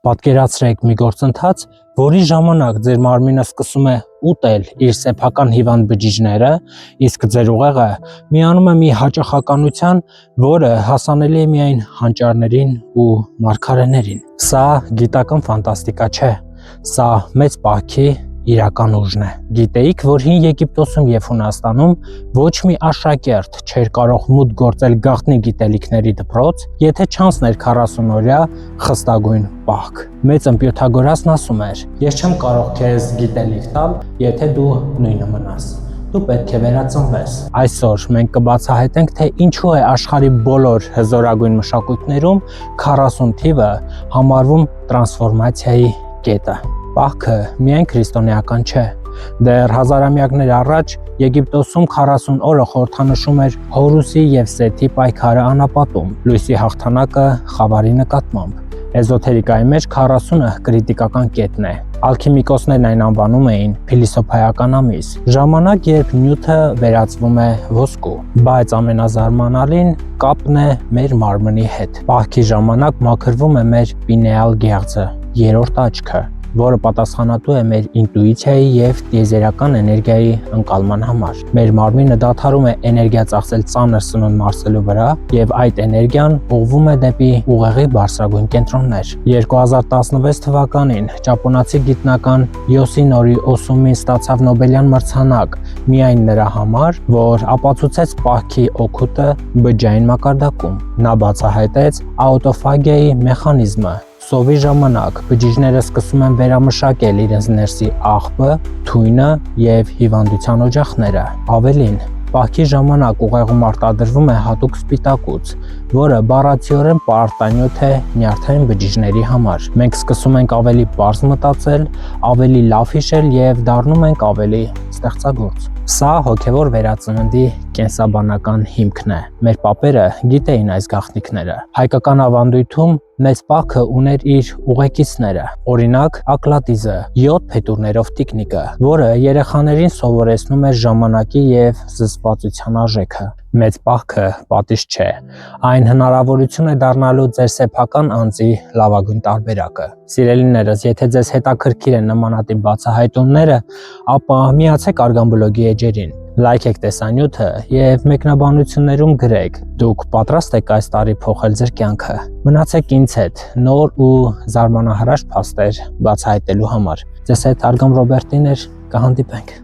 Պատկերացրեք մի գործընթաց, որի ժամանակ ձեր մարմինը սկսում է ուտել իր սեփական հիվանդ բջիջները, իսկ ձեր ուղեղը միանում է մի հաճախականության, որը հասանելի է միայն հանճարներին ու մարգարեներին։ Սա գիտական ֆանտաստիկա չէ, սա մեծ պահքի իրական ուժն է։ Գիտեիք, որ հին Եգիպտոսում և Հունաստանում ոչ մի աշակերտ չէր կարող մուտք գործել գաղտնի գիտելիքների դպրոց, եթե չանցներ 40-օրյա խստագույն պահք։ Մեծ ըմպյութագորածն ասում էր. «Ես չեմ կարող քեզ գիտելիք տալ, եթե դու նույնը մնաս։ Դու պետք է վերածնվես»։ Այսօր մենք կբացահայտենք, թե ինչու է աշխարհի բոլոր հզորագույն մշակույթներում 40 թիվը համարվում տրանսֆորմացիայի կետը։ Պահքը միայն քրիստոնեական չէ։ Դեռ հազարամյակներ առաջ Եգիպտոսում 40 օրը խորհրդանշում էր Հորուսի և Սեթի պայքարը անապատում, լույսի հաղթանակը խավարի նկատմամբ։ Էզոթերիկայի մեջ 40-ը կրիտիկական կետն է։ Ալքիմիկոսներն այն անվանում էին փիլիսոփայական ամիս, ժամանակ, երբ նյութը վերածվում է ոսկու։ Բայց ամենազարմանալին կապն է մեր մարմնի հետ։ Պահքի ժամանակ մաքրվում է մեր պինեալ գեղձը, երրորդ աչքը, որը պատասխանատու է մեր ինտուիցիայի և տիեզերական էներգիայի ընկալման համար։ Մեր մարմինը դադարում է էներգիա ծախսել ծանր սնունդ մարսելու վրա, և այդ էներգիան ուղղվում է դեպի ուղեղի բարձրագույն կենտրոններ։ 2016 թվականին ճապոնացի գիտնական Յոսինորի Օսումին ստացավ Նոբելյան մրցանակ միայն նրա համար, որ ապացուցեց պահքի օգուտը բջջային մակարդակում։ Նա բացահայտեց աուտոֆագիայի մեխանիզմը։ Սովի ժամանակ բջիջները սկսում են վերամշակել իրենց ներսի աղբը, թույնը և հիվանդության օջախները։ Ավելին, պահքի ժամանակ ուղեղում արտադրվում է հատուկ սպիտակուց, որը բառացիորեն պարտանյութ է նյարդային բջիջների համար։ Մենք սկսում ենք ավելի պարզ մտածել, ավելի լավ հիշել և դառնում ենք ավելի ստեղծագործ։ Սա հոգևոր վերածննդի կենսաբանական հիմքն է։ Մեր պապերը գիտեին այս գաղտնիքները։ Հայկական ավանդույթում մեծ պահքը ուներ իր ուղեկիցները։ Օրինակ, Ակլատիզը, 7 փետուրներով տիկնիկը, որը երեխաներին սովորեցնում էր ժամանակի և զսպվածության արժեքը։ Մեծ պահքը պատիժ չէ, այն հնարավորություն է դառնալու ձեր սեփական անձի լավագույն տարբերակը։ Սիրելիներս, եթե ձեզ հետաքրքիր են նմանատիպ բացահայտումները, ապա միացեք Արգան բլոգի էջերին, լայքեք տեսանյութը և մեկնաբանություններում գրեք՝ դուք պատրաստ եք այս տարի փոխել ձեր կյանքը։ Մնացեք ինձ հետ նոր ու զարմանահրաշ փաստեր բացահայտելու համար։ Ձեզ հետ Արգամ Ռոբերտին էր, կհանդիպենք։